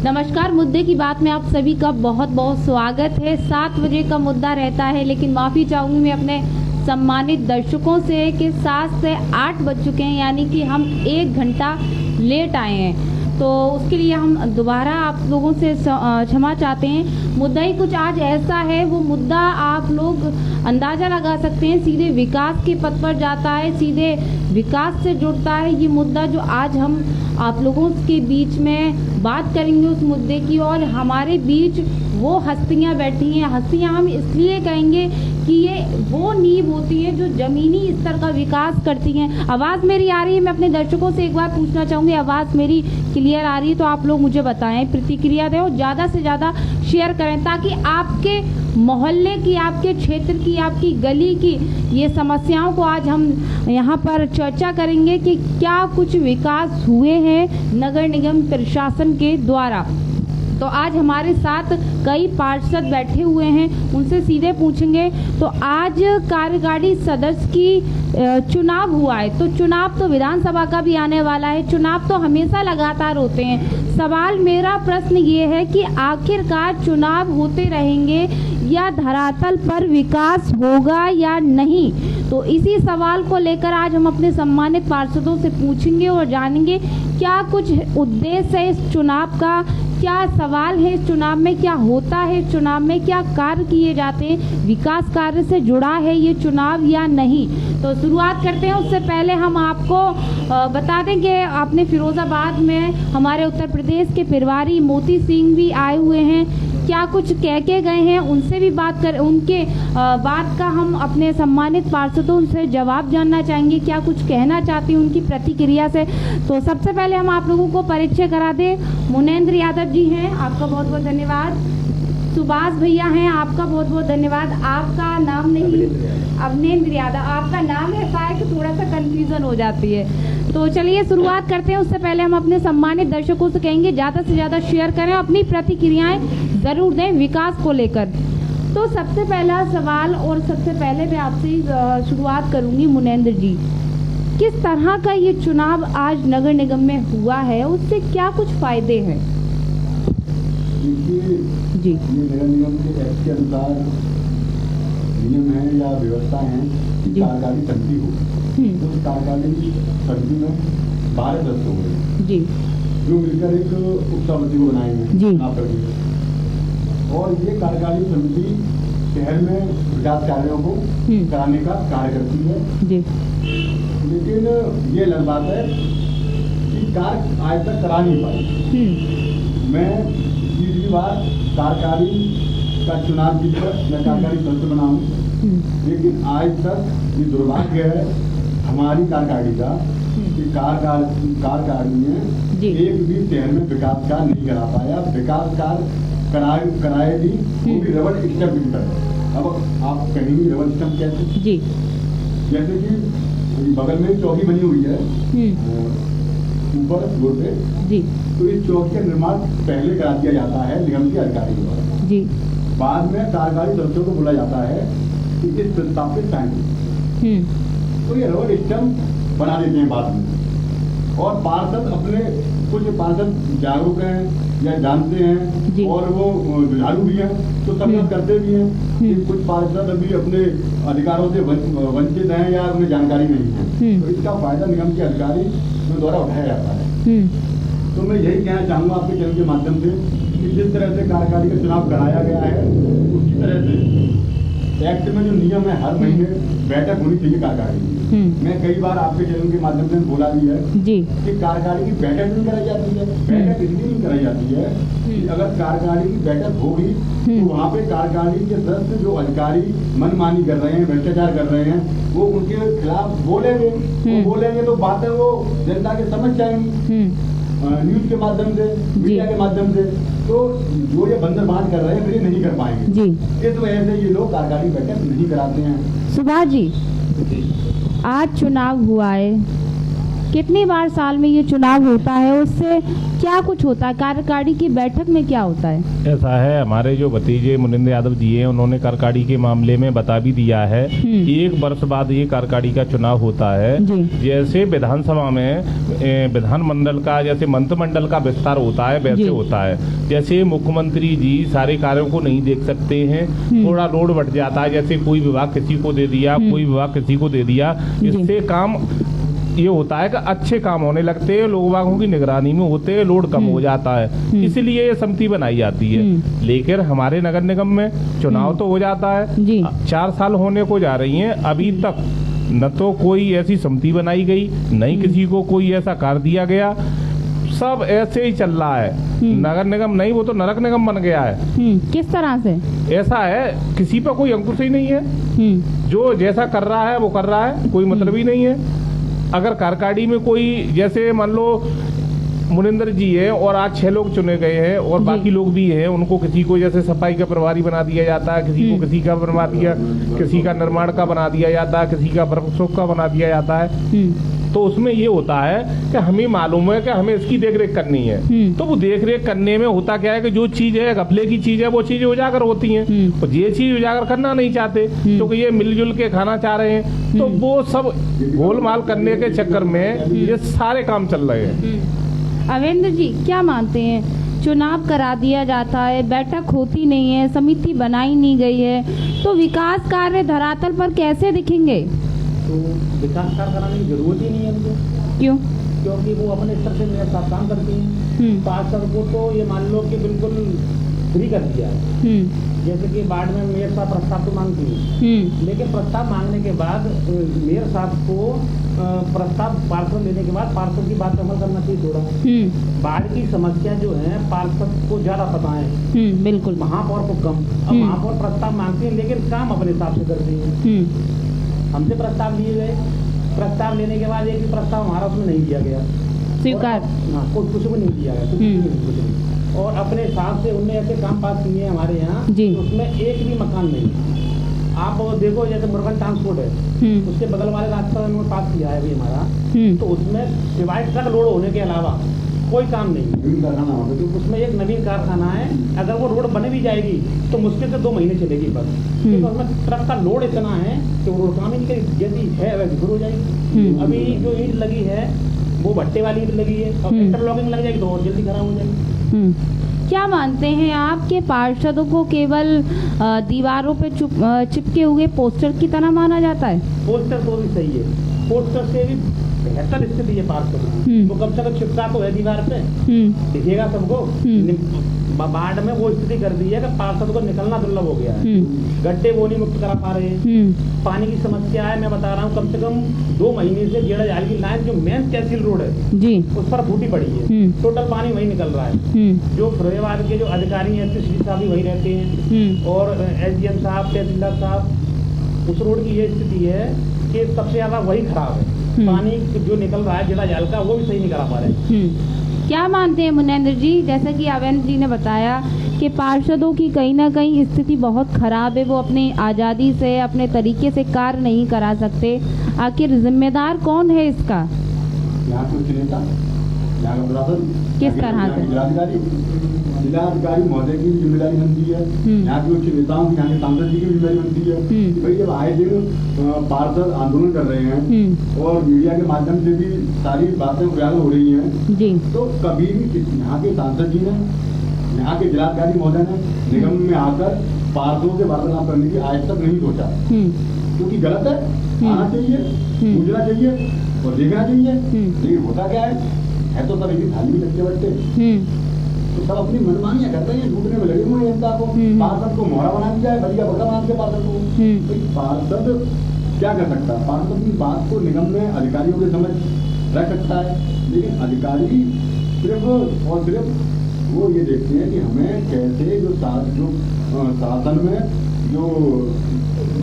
नमस्कार। मुद्दे की बात में आप सभी का बहुत बहुत स्वागत है। 7 बजे का मुद्दा रहता है, लेकिन माफ़ी चाहूँगी मैं अपने सम्मानित दर्शकों से कि 7 से 8 बज चुके हैं, यानी कि हम 1 घंटा लेट आए हैं। तो उसके लिए हम दोबारा आप लोगों से क्षमा चाहते हैं। मुद्दा ही कुछ आज ऐसा है, वो मुद्दा आप लोग अंदाज़ा लगा सकते हैं, सीधे विकास के पथ पर जाता है, सीधे विकास से जुड़ता है। ये मुद्दा जो आज हम आप लोगों के बीच में बात करेंगे उस मुद्दे की, और हमारे बीच वो हस्तियां बैठी हैं। हस्तियां हम इसलिए कहेंगे कि ये वो नींव होती हैं जो ज़मीनी स्तर का विकास करती हैं। आवाज़ मेरी आ रही है? मैं अपने दर्शकों से एक बार पूछना चाहूँगी, आवाज़ मेरी क्लियर आ रही है तो आप लोग मुझे बताएं, प्रतिक्रिया दें और ज़्यादा से ज़्यादा शेयर करें, ताकि आपके मोहल्ले की, आपके क्षेत्र की, आपकी गली की ये समस्याओं को आज हम यहाँ पर चर्चा करेंगे कि क्या कुछ विकास हुए हैं नगर निगम प्रशासन के द्वारा। तो आज हमारे साथ कई पार्षद बैठे हुए हैं, उनसे सीधे पूछेंगे। तो आज कार्यकारी सदस्य की चुनाव हुआ है, तो चुनाव तो विधानसभा का भी आने वाला है, चुनाव तो हमेशा लगातार होते हैं। सवाल मेरा प्रश्न ये है कि आखिरकार चुनाव होते रहेंगे या धरातल पर विकास होगा या नहीं। तो इसी सवाल को लेकर आज हम अपने सम्मानित पार्षदों से पूछेंगे और जानेंगे क्या कुछ उद्देश्य है इस चुनाव का, क्या सवाल है इस चुनाव में, क्या होता है इस चुनाव में, क्या कार्य किए जाते हैं, विकास कार्य से जुड़ा है ये चुनाव या नहीं। तो शुरुआत करते हैं। उससे पहले हम आपको बता दें कि आपने फिरोजाबाद में हमारे उत्तर प्रदेश के प्रभारी मोती सिंह भी आए हुए हैं, क्या कुछ कह के गए हैं, उनसे भी बात कर, उनके बात का हम अपने सम्मानित पार्षदों से जवाब जानना चाहेंगे, क्या कुछ कहना चाहती हैं उनकी प्रतिक्रिया से। तो सबसे पहले हम आप लोगों को परिचय करा दें। मुनेंद्र यादव जी हैं, आपका बहुत बहुत धन्यवाद। सुभाष भैया हैं, आपका बहुत बहुत धन्यवाद। आपका नाम नहीं, अवनेंद्र यादव आपका नाम है, शायद थोड़ा सा कंफ्यूजन हो जाती है। तो चलिए शुरुआत करते हैं। उससे पहले हम अपने सम्मानित दर्शकों से कहेंगे ज़्यादा से ज़्यादा शेयर करें, अपनी प्रतिक्रियाएं ज़रूर दें विकास को लेकर। तो सबसे पहला सवाल और सबसे पहले मैं आपसे शुरुआत करूंगी मुनेंद्र जी, किस तरह का ये चुनाव आज नगर निगम में हुआ है, उससे क्या कुछ फायदे हैं? जी, ये नगर निगम के एक्ट के अनुसार नियम है या व्यवस्था है कि कार्यकारी समिति हो, तो उस कार्यकारी समिति में 12 सदस्य होंगे जी, जो मिलकर एक उपसमिति को बनाएंगे चुनाव करके। और ये कार्यकारी समिति शहर में विकास कार्यों को कराने का कार्य करती है जी। लेकिन ये अलग बात है कि कार्य आज तक करा नहीं पाई। मैं तीसरी बार कार्यकारी का चुनाव जीतकर मैं कार्यकारी सदस्य बना हूँ, लेकिन आज तक ये दुर्भाग्य है हमारी कार्यकारिणी का कि कार्यकारिणी ने एक भी शहर में विकास कार्य नहीं करा पाया। विकास कार्य कराए भी, वो भी रबड़ स्टैम्प की तरह। अब आप कहेंगे रबड़ स्टैम्प कैसे जी? जैसे कि बगल में चौकी बनी हुई है ऊपर फ्लोर पे जी, तो इस चौकी का निर्माण पहले करा दिया जाता है निगम के अधिकारी द्वारा जी। बाद में कार्यकारी सदस्यों को बोला जाता है कि इस प्रस्ताव पे साइन, तो ये रबड़ स्टैम्प बना देते हैं बाद में। और पार्षद अपने, कुछ पार्षद जागरूक हैं या जानते हैं और वो जुझारू भी हैं, तो सब करते भी हैं कि कुछ पार्षद अभी अपने अधिकारों से वंचित हैं या उन्हें जानकारी नहीं है, तो इसका फायदा निगम के अधिकारी द्वारा उठाया जाता है। तो मैं यही कहना चाहूँगा आपके चैनल के माध्यम से कि जिस तरह से कार्यकारी का चुनाव कराया गया है, उसी तरह से एक्ट में जो नियम है हर महीने बैठक होनी चाहिए कार्यकारी। मैं कई बार आपके चैनल के माध्यम से बोला भी है जी कि कार्यकारी की बैठक नहीं कराई जाती है। बैठक इसलिए नहीं कराई जाती है कि अगर कार्यकारी की बैठक होगी तो वहाँ पे कार्यकारी के सदस्य जो अधिकारी मनमानी कर रहे हैं, भ्रष्टाचार कर रहे हैं, वो उनके खिलाफ बोलेंगे। वो बोलेंगे तो बातें वो जनता के समझ जाएंगी न्यूज के माध्यम से, मीडिया के माध्यम से। तो जो ये बंदरबांट कर रहे हैं फिर ये नहीं कर पाएंगे जी। इस वजह से ये लोग कार्यकारी बैठक नहीं कराते हैं। सुभाष जी, आज चुनाव हुआ है, कितनी बार साल में ये चुनाव होता है, उससे क्या कुछ होता है, कार्यकारिणी की बैठक में क्या होता है? ऐसा है, हमारे जो भतीजे मुनिंद्र यादव जी हैं, उन्होंने कार्यकारिणी के मामले में बता भी दिया है कि 1 वर्ष बाद ये कार्यकारिणी का चुनाव होता है। जैसे विधानसभा में विधानमंडल का जैसे मंत्रिमंडल का विस्तार होता है वैसे होता है। जैसे मुख्यमंत्री जी सारे कार्यों को नहीं देख सकते हैं, थोड़ा लोड बढ़ जाता है, जैसे कोई विभाग किसी को दे दिया, कोई विभाग किसी को दे दिया, इससे काम ये होता है कि अच्छे काम होने लगते हैं, लोगों की निगरानी में होते हैं, लोड कम हो जाता है, इसलिए ये समिति बनाई जाती है। लेकिन हमारे नगर निगम में चुनाव तो हो जाता है, 4 साल होने को जा रही हैं, अभी तक न तो कोई ऐसी समिति बनाई गई, न ही किसी को कोई ऐसा कार्य दिया गया, सब ऐसे ही चल रहा है। नगर निगम नहीं, वो तो नरक निगम बन गया है। किस तरह से? ऐसा है, किसी पर कोई अंकुश ही नहीं है, जो जैसा कर रहा है वो कर रहा है, कोई मतलब ही नहीं है। अगर कार्यकारिणी में कोई जैसे मान लो मुनिंद्र जी है और आज 6 लोग चुने गए हैं और बाकी लोग भी हैं, उनको किसी को जैसे सफाई का प्रभारी बना दिया जाता है, किसी को किसी का बनवा दिया, किसी का निर्माण का बना दिया जाता है, किसी का वर्कशॉप का बना दिया जाता है। तो उसमें ये होता है कि हमें मालूम है कि हमें इसकी देखरेख करनी है, तो वो देखरेख करने में होता क्या है कि जो चीज है घपले की चीज है वो चीजें उजागर होती हैं, और ये चीज उजागर करना नहीं चाहते क्योंकि ये मिलजुल के खाना चाह रहे हैं, तो वो सब गोलमाल करने के चक्कर में ये सारे काम चल रहे हैं। अवेंद्र जी क्या मानते हैं, चुनाव करा दिया जाता है, बैठक होती नहीं है, समिति बनाई नहीं गई है, तो विकास कार्य धरातल पर कैसे दिखेंगे? तो विकास कार्य कराने की जरूरत ही नहीं है उनको। क्यों? क्योंकि वो अपने स्तर से मेरे साथ काम करती हैं। पार्षद को तो ये मान लो कि बिल्कुल फ्री कर दिया है। जैसे कि वार्ड में मेयर साहब प्रस्ताव तो मांगती है, लेकिन प्रस्ताव मांगने के बाद मेयर साहब को प्रस्ताव पार्षद लेने के बाद पार्षद की बात अमल करना चाहिए थोड़ा। बाढ़ की समस्या जो है पार्षद को ज्यादा पता है, बिल्कुल, महापौर को कम। अब महापौर प्रस्ताव मांगती है लेकिन काम अपने हिसाब से करती है। हमसे प्रस्ताव लिए गए, प्रस्ताव लेने के बाद एक भी प्रस्ताव हमारा उसमें नहीं दिया गया, स्वीकार, हाँ कुछ भी नहीं दिया गया, और अपने हिसाब से उनने ऐसे काम पास किए हैं हमारे यहाँ, उसमें एक भी मकान नहीं। आप देखो जैसे मुर्गन ट्रांसपोर्ट है, उसके बगल वाले रास्ता उन्होंने पास किया है अभी हमारा, तो उसमें सिवाय ट्रक लोड होने के अलावा कोई काम नहीं। तो उसमें एक नवीन कारखाना है, अगर वो रोड बने भी जाएगी तो मुश्किल से 2 महीने चलेगी बस, क्योंकि उसमें ट्रक का लोड इतना है कि वो रोड काम ही नहीं, जैसी है वैसी शुरू हो जाएगी। अभी जो ईंट लगी है वो भट्टे वाली ईंट लगी है, और इंटरलॉकिंग लग जाएगी तो और जल्दी खराब हो जाएगी। क्या मानते हैं आप के पार्षदों को केवल दीवारों पे चिपके हुए पोस्टर की तरह माना जाता है? पोस्टर तो भी सही है, पोस्टर से भी बेहतर स्थिति है पार्षद, वो कम से कम चिपका तो है दीवार पे, दिखेगा सबको। बाढ़ में वो स्थिति कर दी है कि पार्षद को निकलना दुर्लभ हो गया है, गड्ढे वो नहीं मुक्त करा पा रहे हैं, पानी की समस्या है। मैं बता रहा हूँ कम से कम 2 महीने से जेड़ा जाल की लाइन जो मेन तहसील रोड है जी, उस पर फूटी पड़ी है, टोटल पानी वही निकल रहा है। जो फिरोजाबाद के जो अधिकारी हैं श्री साहब भी वही रहते हैं, और SDM साहब, तहसीलदार साहब, उस रोड की ये स्थिति है कि सबसे ज्यादा वही खराब है। पानी जो निकल रहा है जेड़ा जाल का वो भी सही नहीं करा पा रहे। क्या मानते हैं मुनिंद्र जी, जैसा कि अवेंद्र जी ने बताया कि पार्षदों की कहीं ना कहीं स्थिति बहुत खराब है, वो अपनी आज़ादी से अपने तरीके से कार्य नहीं करा सकते, आखिर जिम्मेदार कौन है इसका? यहाँ कुछ नेता, यहाँ का प्रशासन, किस तरह से? जिलाधिकारी महोदय की जिम्मेदारी बनती है, यहाँ के उच्च नेताओं की, यहाँ के सांसद जी की जिम्मेदारी बनती है। भाई जब आए दिन पार्षद आंदोलन कर रहे हैं और मीडिया के माध्यम से भी सारी बातें उजागर हो रही हैं जी, तो कभी भी यहाँ के सांसद जी ने, यहाँ के जिलाधिकारी महोदय ने निगम में आकर पार्षदों से वार्तालाप करने की आज तक नहीं सोचा, क्योंकि गलत है। आना चाहिए, पूछना चाहिए और देखना चाहिए, लेकिन होता क्या है तो सब एक थाली में चक्के बैठते, तो सब अपनी मनमानियां कर रहे हैं, लूटने में लगे हुए हैं जनता को। पार्षद को मोहरा बना दिया है, बढ़िया बड़ा बना दिया पार्षद को। तो पार्षद क्या कर सकता है? पार्षद अपनी बात को निगम में अधिकारियों के समझ रख सकता है, लेकिन अधिकारी सिर्फ और सिर्फ वो ये देखते हैं कि हमें कैसे जो शासन में जो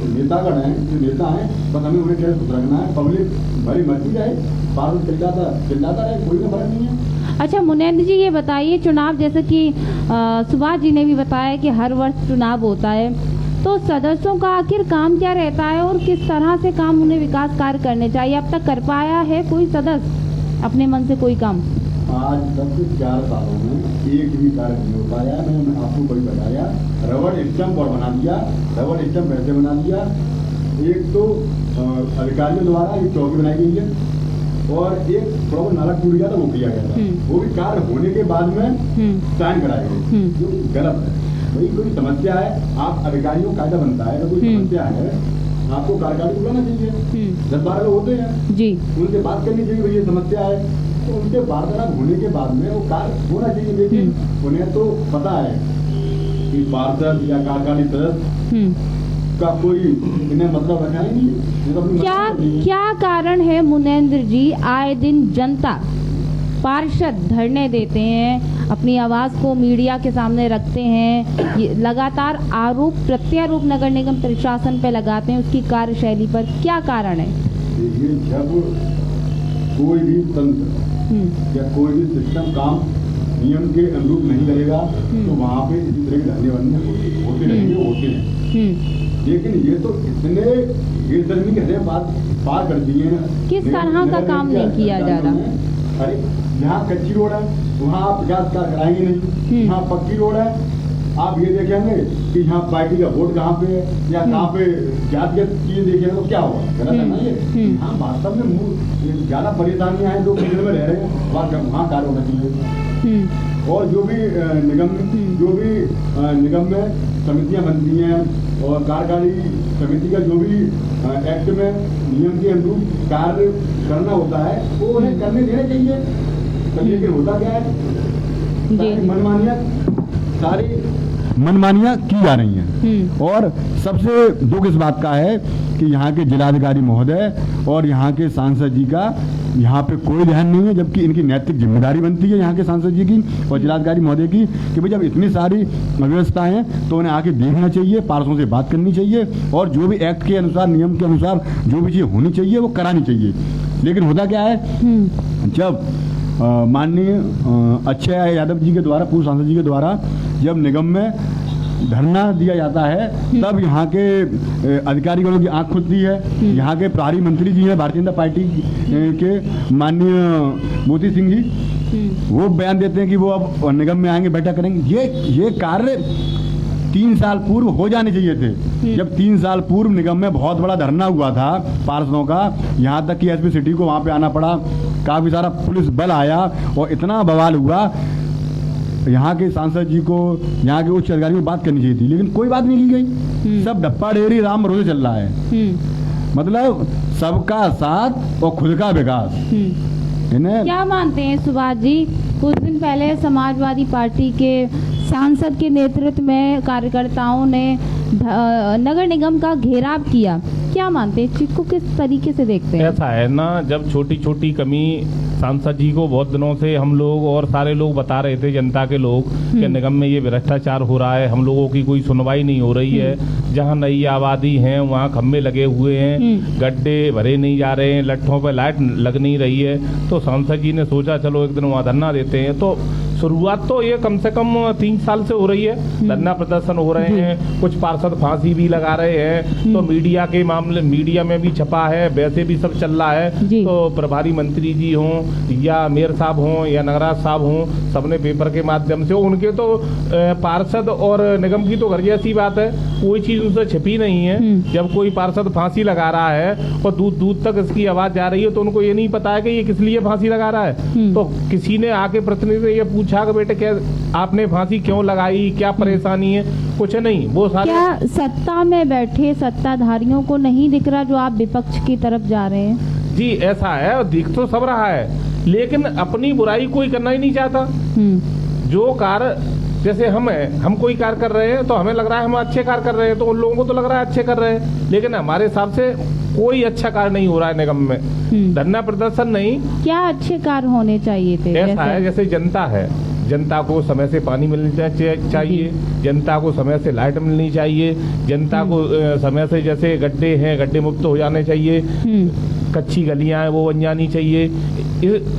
नेतागण हैं, जो नेता हैं, बस हमें उन्हें कैसे खुश रखना है। पब्लिक भरी मर्जी जाए, पार्षद चिल्लाता रहे, कोई फर्क नहीं है। अच्छा मुनिंद्र जी ये बताइए, चुनाव जैसे कि सुभाष जी ने भी बताया कि हर वर्ष चुनाव होता है, तो सदस्यों का आखिर काम क्या रहता है और किस तरह से काम उन्हें विकास कार्य करने चाहिए? अब तक कर पाया है कोई सदस्य? अपने मन से कोई काम? आज तक 4 सालों में एक भी कार्य नहीं हो पाया। मैंने आपको कोई बताया, रबड़ स्टैम्प और बना दिया। रबड़ स्टैम्प ऐसे बना दिया, एक तो अधिकारियों द्वारा एक चौकी बनाई गई है और एक प्रॉपर नाला टूट गया था, वो किया गया था। वो भी कार्य होने के बाद में साइन कराए गए, जो गलत है। भाई कोई समस्या है, आप अधिकारियों का कायदा बनता है, अगर कोई समस्या है आपको कार्यकारी बुलाना चाहिए। 10-12 लोग होते हैं जी, उनसे बात करनी चाहिए, भाई ये समस्या है, तो उनके वार्तालाप होने के बाद में वो कार्य होना चाहिए। लेकिन उन्हें तो पता है कि पार्षद या कार्यकारी सदस्य का कोई इन्हें मतलब रखा ही नहीं। तो अपनी क्या कारण है मुनेंद्र जी, आए दिन जनता पार्षद धरने देते हैं, अपनी आवाज़ को मीडिया के सामने रखते हैं, ये लगातार आरोप प्रत्यारोप नगर निगम प्रशासन पे लगाते हैं उसकी कार्यशैली पर, क्या कारण है? देखिए, जब कोई भी तंत्र या कोई भी सिस्टम काम नियम के अनुरूप नहीं करेगा तो वहाँ पे इसी तरह की धरने बंदी होते रहेंगे। लेकिन ये तो इतने बेशर्मी के हदें पार कर दिए हैं। किस तरह का काम नहीं किया जा रहा? अरे यहाँ कच्ची रोड है, वहाँ आप 50 कार कराएंगे नहीं। यहाँ पक्की रोड है, आप ये देखेंगे कि यहाँ पार्टी का वोट कहाँ पे है या कहाँ पे जातिगत चीजें देखेंगे तो क्या होगा? गलत है ना ये। हाँ, वास्तव में ज्यादा परेशानियां हैं, लोग निगम में रह रहे हैं, वहाँ कार्य होना चाहिए। और जो भी निगम में समितियां बनती हैं और कार्यकारी समिति का जो भी एक्ट में नियम के अनुरूप कार्य करना होता है वो उन्हें करने देना चाहिए। तो लेकिन होता क्या है, सारी मनमानियां की जा रही हैं। और सबसे दुख इस बात का है कि यहाँ के जिलाधिकारी महोदय और यहाँ के सांसद जी का यहाँ पे कोई ध्यान नहीं है, जबकि इनकी नैतिक जिम्मेदारी बनती है यहाँ के सांसद जी की और जिलाधिकारी महोदय की कि भाई जब इतनी सारी व्यवस्थाएं हैं तो उन्हें आके देखना चाहिए, पार्षदों से बात करनी चाहिए और जो भी एक्ट के अनुसार, नियम के अनुसार जो भी चीज़ होनी चाहिए वो करानी चाहिए। लेकिन होता क्या है, जब माननीय अक्षय यादव जी के द्वारा, पूर्व सांसद जी के द्वारा जब निगम में धरना दिया जाता है तब यहाँ के अधिकारियों की आंख खुलती है। यहाँ के प्रभारी मंत्री जी हैं भारतीय जनता पार्टी के माननीय मोती सिंह जी, वो बयान देते हैं कि वो अब निगम में आएंगे, बैठक करेंगे। ये कार्य 3 साल पूर्व हो जाने चाहिए थे। जब 3 साल पूर्व निगम में बहुत बड़ा धरना हुआ था पार्षदों का, यहाँ तक कि एसपी सिटी को वहाँ पे आना पड़ा, काफ़ी सारा पुलिस बल आया और इतना बवाल हुआ। यहाँ के सांसद जी को, यहाँ के उच्च अधिकारियों को बात करनी चाहिए थी, लेकिन कोई बात नहीं की गई। सब डप्पा डेरी राम भरोसे चल रहा है। मतलब सबका साथ और खुद का विकास। क्या मानते हैं सुभाष जी, कुछ दिन पहले समाजवादी पार्टी के सांसद के नेतृत्व में कार्यकर्ताओं ने नगर निगम का घेराव किया, क्या मानते हैं, चीज को किस तरीके से देखते हैं? ऐसा है ना, जब छोटी छोटी कमी सांसद जी को बहुत दिनों से हम लोग और सारे लोग बता रहे थे, जनता के लोग, कि निगम में ये भ्रष्टाचार हो रहा है, हम लोगों की कोई सुनवाई नहीं हो रही है, जहाँ नई आबादी है वहाँ खम्भे लगे हुए हैं, गड्ढे भरे नहीं जा रहे हैं, लट्ठों पर लाइट लग नहीं रही है, तो सांसद जी ने सोचा चलो एक दिन वहाँ धरना देते हैं। तो शुरुआत तो ये कम से कम 3 साल से हो रही है, धरना प्रदर्शन हो रहे हैं, कुछ पार्षद फांसी भी लगा रहे हैं, तो मीडिया के मामले, मीडिया में भी छपा है, वैसे भी सब चल रहा है। तो प्रभारी मंत्री जी हों या मेयर साहब हों या नगराज साहब हों, सबने पेपर के माध्यम से, उनके तो पार्षद और निगम की तो घर जैसी बात है, कोई चीज उनसे छिपी नहीं है। जब कोई पार्षद फांसी लगा रहा है और दूर दूर तक इसकी आवाज जा रही है तो उनको ये नहीं पता है कि ये किस लिए फांसी लगा रहा है। तो किसी ने आके प्रतिनिधि से ये पूछा कि बेटे क्या आपने फांसी क्यों लगाई, क्या परेशानी है? कुछ नहीं, वो सारे क्या सत्ता में बैठे सत्ताधारियों को नहीं दिख रहा जो आप विपक्ष की तरफ जा रहे हैं? जी ऐसा है, दिख तो सब रहा है, लेकिन अपनी बुराई कोई करना ही नहीं चाहता। जो कार्य जैसे हम कोई कार्य कर रहे हैं तो हमें लग रहा है हम अच्छे कार्य कर रहे हैं, तो उन लोगों को तो लग रहा है अच्छे कर रहे हैं, लेकिन हमारे हिसाब से कोई अच्छा कार्य नहीं हो रहा है निगम में। धरना प्रदर्शन नहीं, क्या अच्छे कार्य होने चाहिए थे? ऐसा है, जैसे जनता है, जनता को समय से पानी मिलना चाहिए, जनता को समय से लाइट मिलनी चाहिए, जनता को समय से, जैसे गड्ढे हैं गड्ढे मुक्त हो जाने चाहिए, कच्ची गलियां हैं वो बन जानी चाहिए।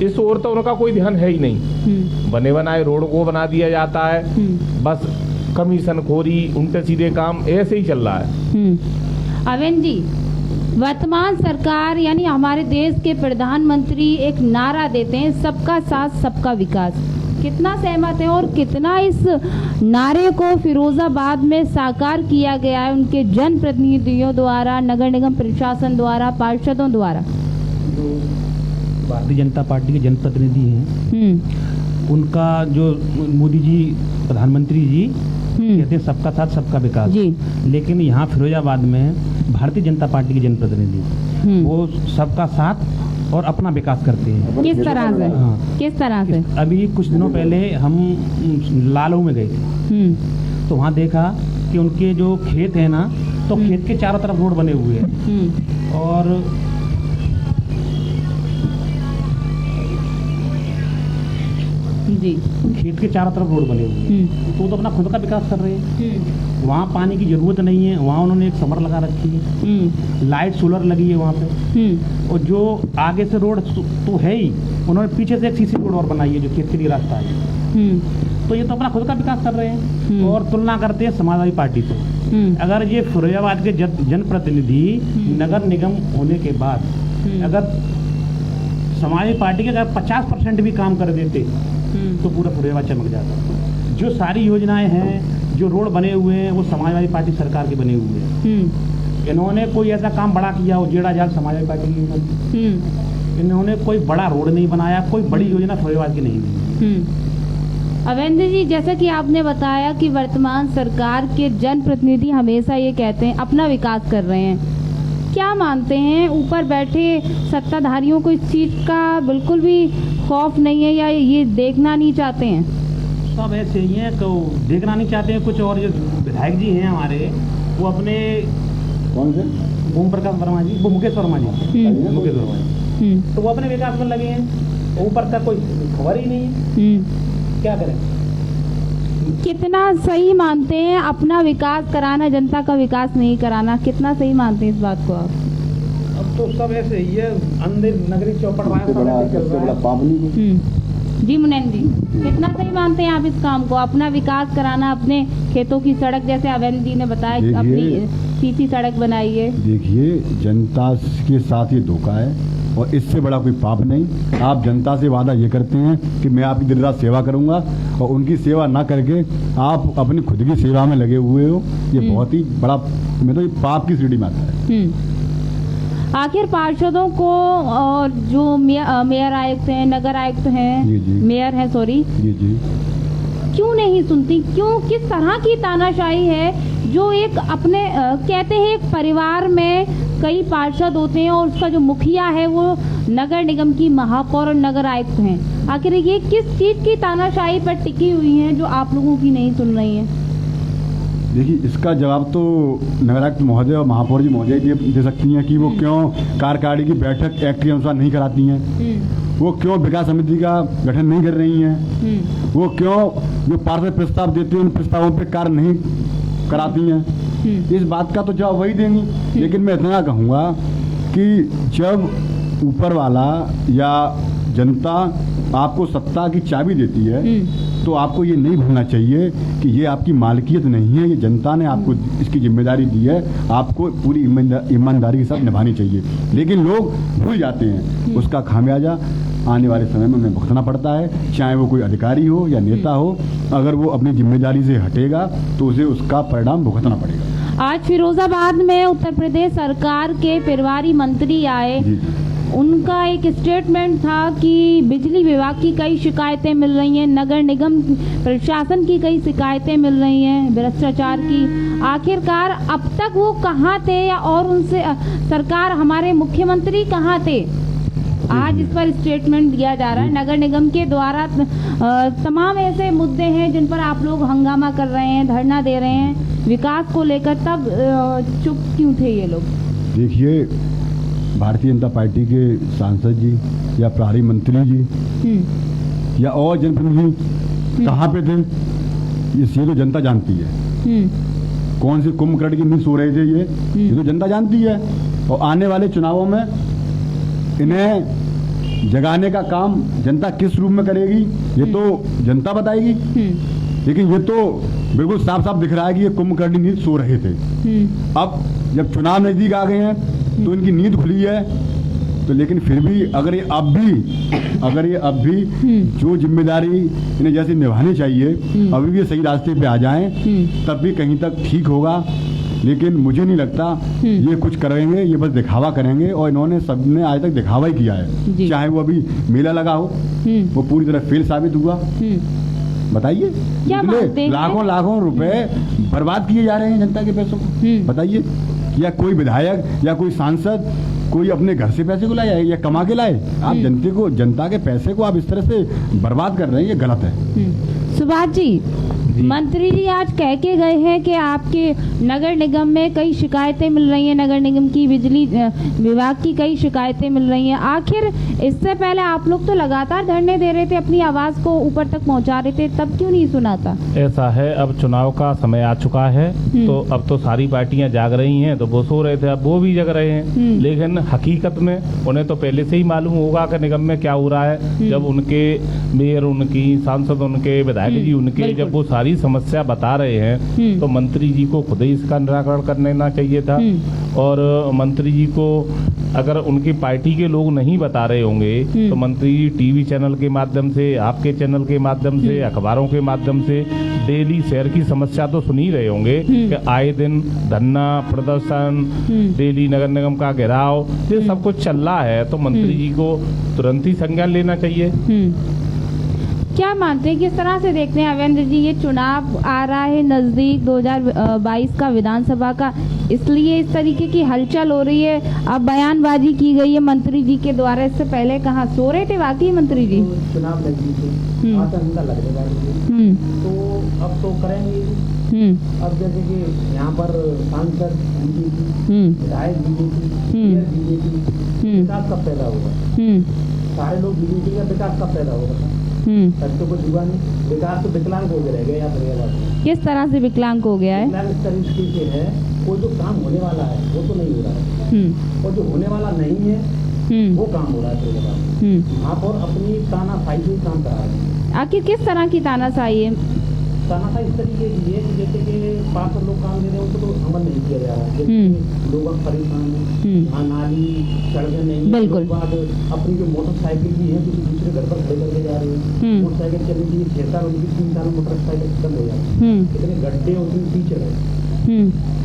इस ओर तो उनका कोई ध्यान है ही नहीं। बने बनाए रोड को बना दिया जाता है, बस कमीशन खोरी, उल्टे सीधे काम ऐसे ही चल रहा है। अवेन जी, वर्तमान सरकार यानी हमारे देश के प्रधानमंत्री एक नारा देते हैं, सबका साथ सबका विकास। कितना सहमत है और कितना इस नारे को फिरोजाबाद में साकार किया गया है उनके जनप्रतिनिधियों द्वारा, नगर निगम प्रशासन द्वारा, पार्षदों द्वारा? जो भारतीय जनता पार्टी के जनप्रतिनिधि हैं, उनका जो मोदी जी प्रधानमंत्री जी कहते हैं सबका साथ सबका विकास जी। लेकिन यहाँ फिरोजाबाद में भारतीय जनता पार्टी के जनप्रतिनिधि वो सबका साथ और अपना विकास करते हैं। किस तरह से? हाँ। किस तरह से? अभी कुछ दिनों पहले हम लालू में गए थे, तो वहाँ देखा कि उनके जो खेत है ना, तो खेत के चारों तरफ रोड बने हुए हैं और जी, खेत के चारों तरफ रोड बने हुए हैं, तो वो तो अपना खुद का विकास कर रहे हैं। वहाँ पानी की जरूरत नहीं है, वहाँ उन्होंने एक समर लगा रखी है, लाइट सोलर लगी है वहाँ पे, और जो आगे से रोड तो है ही, उन्होंने पीछे से एक सीसी रोड और बनाई है जो खेत के लिए रास्ता है। तो ये तो अपना खुद का विकास कर रहे हैं और तुलना करते हैं समाजवादी पार्टी से। अगर ये फिरोजाबाद के जनप्रतिनिधि नगर निगम होने के बाद अगर समाजवादी पार्टी के अगर 50% भी काम कर देते तो पूरा फिरोजाबाद चमक जाता। जो सारी योजनाएं हैं, जो रोड बने हुए हैं, वो समाजवादी पार्टी सरकार के बने हुए हैं। इन्होंने कोई ऐसा काम बड़ा किया हो, जेड़ा जाल समाजवादी पार्टी की, इन्होंने कोई बड़ा रोड नहीं बनाया, कोई बड़ी योजना फिरोजाबाद की नहीं दी। अवेंद्र जी, जैसा कि आपने बताया कि वर्तमान सरकार के जनप्रतिनिधि हमेशा ये कहते हैं अपना विकास कर रहे हैं, क्या मानते हैं ऊपर बैठे सत्ताधारियों को इस चीज का बिल्कुल भी खौफ नहीं है या ये देखना नहीं चाहते हैं? सब ऐसे ही हैं, तो देखना नहीं चाहते हैं कुछ। और जो विधायक जी हैं हमारे, वो अपने कौन से? ओम प्रकाश वर्मा जी, वो मुकेश वर्मा जी, मुकेश वर्मा जी, तो वो अपने विकास में लगे हैं, ऊपर तक कोई खबर ही नहीं है। क्या करें? कितना सही मानते हैं अपना विकास कराना, जनता का विकास नहीं कराना? कितना सही मानते हैं इस बात को आप? अब तो सब ऐसे ही है, अंदर नगरी चौपट जी मुनैन जी, कितना सही मानते हैं आप इस काम को, अपना विकास कराना, अपने खेतों की सड़क, जैसे अवेंद्र जी ने बताया कि अपनी सीसी सड़क बनाई है? देखिए, जनता के साथ ये धोखा है और इससे बड़ा कोई पाप नहीं। आप जनता से वादा ये करते हैं कि मैं आपकी दिन रात सेवा करूंगा और उनकी सेवा ना करके आप अपनी खुद की सेवा में लगे हुए हो, ये बहुत ही बड़ा, मैं तो ये पाप की सीढ़ी में आता है। आखिर पार्षदों को और जो मेयर आयुक्त हैं, नगर आयुक्त हैं, मेयर हैं, सॉरी, क्यों नहीं सुनती? क्यों, किस तरह की तानाशाही है जो एक अपने कहते हैं एक परिवार में कई पार्षद होते हैं और उसका जो मुखिया है वो नगर निगम की महापौर और नगर आयुक्त हैं। आखिर ये किस चीज की तानाशाही पर टिकी हुई हैं जो आप लोगों की नहीं सुन रही हैं? देखिए, इसका जवाब तो नगरायुक्त महोदय और महापौर जी महोदय दे सकती हैं कि वो क्यों कार्यकारिणी की बैठक एक्ट के अनुसार नहीं कराती हैं, वो क्यों विकास समिति का गठन नहीं कर रही हैं, वो क्यों जो पार्षद प्रस्ताव देते हैं उन प्रस्तावों पर कार्य नहीं कराती हैं। इस बात का तो जवाब वही देंगी। लेकिन मैं इतना कहूँगा कि जब ऊपर वाला या जनता आपको सत्ता की चाबी देती है तो आपको ये नहीं भूलना चाहिए कि ये आपकी मालिकियत नहीं है, ये जनता ने आपको इसकी जिम्मेदारी दी है, आपको पूरी ईमानदारी के साथ निभानी चाहिए। लेकिन लोग भूल जाते हैं, उसका खामियाजा आने वाले समय में हमें भुगतना पड़ता है, चाहे वो कोई अधिकारी हो या नेता हो। अगर वो अपनी जिम्मेदारी से हटेगा तो उसे उसका परिणाम भुगतना पड़ेगा। आज फिरोजाबाद में उत्तर प्रदेश सरकार के प्रभारी मंत्री आए, उनका एक स्टेटमेंट था कि बिजली विभाग की कई शिकायतें मिल रही हैं, नगर निगम प्रशासन की कई शिकायतें मिल रही हैं भ्रष्टाचार की। आखिरकार अब तक वो कहाँ थे और उनसे सरकार, हमारे मुख्यमंत्री कहाँ थे? आज इस पर स्टेटमेंट दिया जा रहा है। नगर निगम के द्वारा तमाम ऐसे मुद्दे हैं जिन पर आप लोग हंगामा कर रहे हैं, धरना दे रहे हैं विकास को लेकर, तब चुप क्यों थे ये लोग? देखिए, भारतीय जनता पार्टी के सांसद जी या प्रभारी मंत्री जी या और जनप्रतिनिधि कहाँ पे थे, ये तो जनता जानती है। कौन सी कुंभकर्ण की नींद सो रहे थे ये तो जनता जानती है। और आने वाले चुनावों में इन्हें जगाने का काम जनता किस रूप में करेगी ये तो जनता बताएगी। लेकिन ये तो बिल्कुल साफ साफ दिख रहा है कि ये कुंभकर्ण की नींद सो रहे थे। अब जब चुनाव नजदीक आ गए हैं तो इनकी नींद खुली है। तो लेकिन फिर भी अगर ये अब भी जो जिम्मेदारी इन्हें जैसे निभानी चाहिए अभी भी ये सही रास्ते पे आ जाएं तब भी कहीं तक ठीक होगा। लेकिन मुझे नहीं लगता ये कुछ करेंगे, ये बस दिखावा करेंगे और इन्होंने सबने आज तक दिखावा ही किया है। चाहे वो अभी मेला लगा हो वो पूरी तरह फेल साबित हुआ। बताइए लाखों रुपए बर्बाद किए जा रहे हैं जनता के पैसों को। बताइए, या कोई विधायक या कोई सांसद कोई अपने घर से पैसे को लाया है या कमा के लाए? आप जनता के पैसे को आप इस तरह से बर्बाद कर रहे हैं, ये गलत है। सुभाष जी, मंत्री जी आज कह के गए हैं कि आपके नगर निगम में कई शिकायतें मिल रही हैं, नगर निगम की बिजली विभाग की कई शिकायतें मिल रही हैं। आखिर इससे पहले आप लोग तो लगातार धरने दे रहे थे, अपनी आवाज को ऊपर तक पहुंचा रहे थे, तब क्यों नहीं सुना था? ऐसा है, अब चुनाव का समय आ चुका है तो अब तो सारी पार्टियां जाग रही हैं, तो वो सो रहे थे, अब वो भी जग रहे हैं। लेकिन हकीकत में उन्हें तो पहले से ही मालूम होगा कि निगम में क्या हो रहा है। जब उनके मेयर उनकी, सांसद उनके, विधायक जी उनके जब वो सारी समस्या बता रहे हैं तो मंत्री जी को खुद ही इसका निराकरण कर लेना चाहिए था। और मंत्री जी को अगर उनकी पार्टी के लोग नहीं बता रहे होंगे तो मंत्री जी टीवी चैनल के माध्यम से, आपके चैनल के माध्यम से, अखबारों के माध्यम से डेली शहर की समस्या तो सुन ही रहे होंगे कि आए दिन धरना प्रदर्शन, डेली नगर निगम का घेराव, ये सब कुछ चल रहा है। तो मंत्री जी को तुरंत ही संज्ञान लेना चाहिए। क्या मानते हैं, किस तरह से देखते हैं अवेंद्र जी, ये चुनाव आ रहा है नजदीक 2022 का विधानसभा का, इसलिए इस तरीके की हलचल हो रही है। अब बयानबाजी की गई है मंत्री जी के द्वारा, इससे पहले कहाँ सो रहे थे वाकई मंत्री जी? तो चुनाव नजदीक है, आशंका लगेगा तो अब तो करेंगे। अब जैसे कि यहाँ पर सांसद बीजेपी, विधायक बीजेपी, विकास कब पैदा होगा? सारे लोग बीजेपी का, विकास कब पैदा होगा? तो कुछ हुआ नहीं, विकास तो विकलांग हो गया रह गया। किस तरह से विकलांग हो गया है? विकलांग इस तरीके से है, कोई जो काम होने वाला है वो तो नहीं हो रहा है, और जो होने वाला नहीं है वो काम हो रहा है। वहाँ पर अपनी तानाशाही से काम करा रहे हैं। आखिर किस तरह की तानाशाही है? तानाशाही इस तरीके की है कि जैसे कि 500 लोग काम दे रहे हैं उसको तो अमल नहीं किया जा रहा है। जैसे लोग परेशान हैं, नाली सड़कें नहीं, बिल्कुल। बाद अपनी जो मोटरसाइकिल भी है किसी दूसरे घर पर खड़े करके जा रहे हैं। मोटरसाइकिल चलने के लिए 6 साल उनकी 3 साल मोटरसाइकिल खत्म हो जाती है, इतने गड्ढे उसमें फीचर है।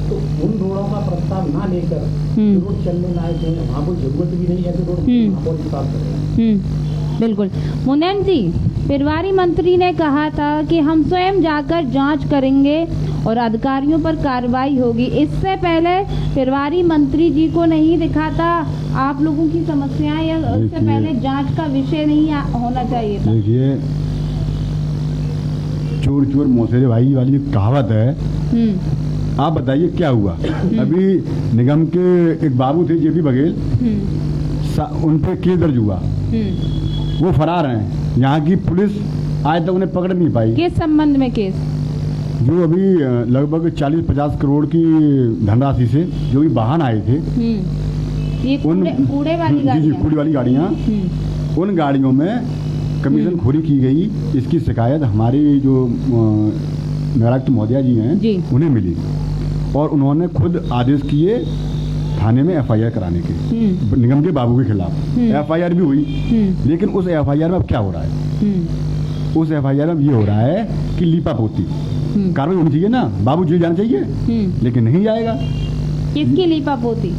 तो उन रोडों का प्रस्ताव ना लेकर रोड चलने लायक है, वहाँ कोई जरूरत भी नहीं है, तो रोड वहाँ पर विकास कर रहे हैं। बिल्कुल। मुनैन जी, प्रभारी मंत्री ने कहा था कि हम स्वयं जाकर जांच करेंगे और अधिकारियों पर कार्रवाई होगी। इससे पहले प्रभारी मंत्री जी को नहीं दिखा था आप लोगों की समस्याएं, या उससे पहले जांच का विषय नहीं होना चाहिए था? देखिए, चोर चोर मौसेरे भाई वाली कहावत है। आप बताइए क्या हुआ? अभी निगम के एक बाबू थे जेपी बघेल, उन पे केस दर्ज हुआ, वो फरार हैं। यहाँ की पुलिस आज तक उन्हें पकड़ नहीं पाई। किस संबंध में केस? जो अभी लगभग 40-50 करोड़ की धनराशि से जो भी वाहन आए थे, ये कूड़े वाली गाड़ियाँ, कूड़े वाली गाड़ियाँ, उन गाड़ियों में कमीशन खोरी की गई। इसकी शिकायत हमारी जो नगरायुक्त महोदया जी हैं उन्हें मिली और उन्होंने खुद आदेश किए थाने में एफआईआर कराने के निगम के बाबू के खिलाफ। एफआईआर भी हुई, लेकिन उस एफआईआर में अब क्या हो रहा है? उस एफआईआर में ये हो रहा है कि लीपा पोती कार्रवाई होनी चाहिए ना, बाबू जेल जाना चाहिए, लेकिन नहीं जाएगा। किसकी लीपा पोती?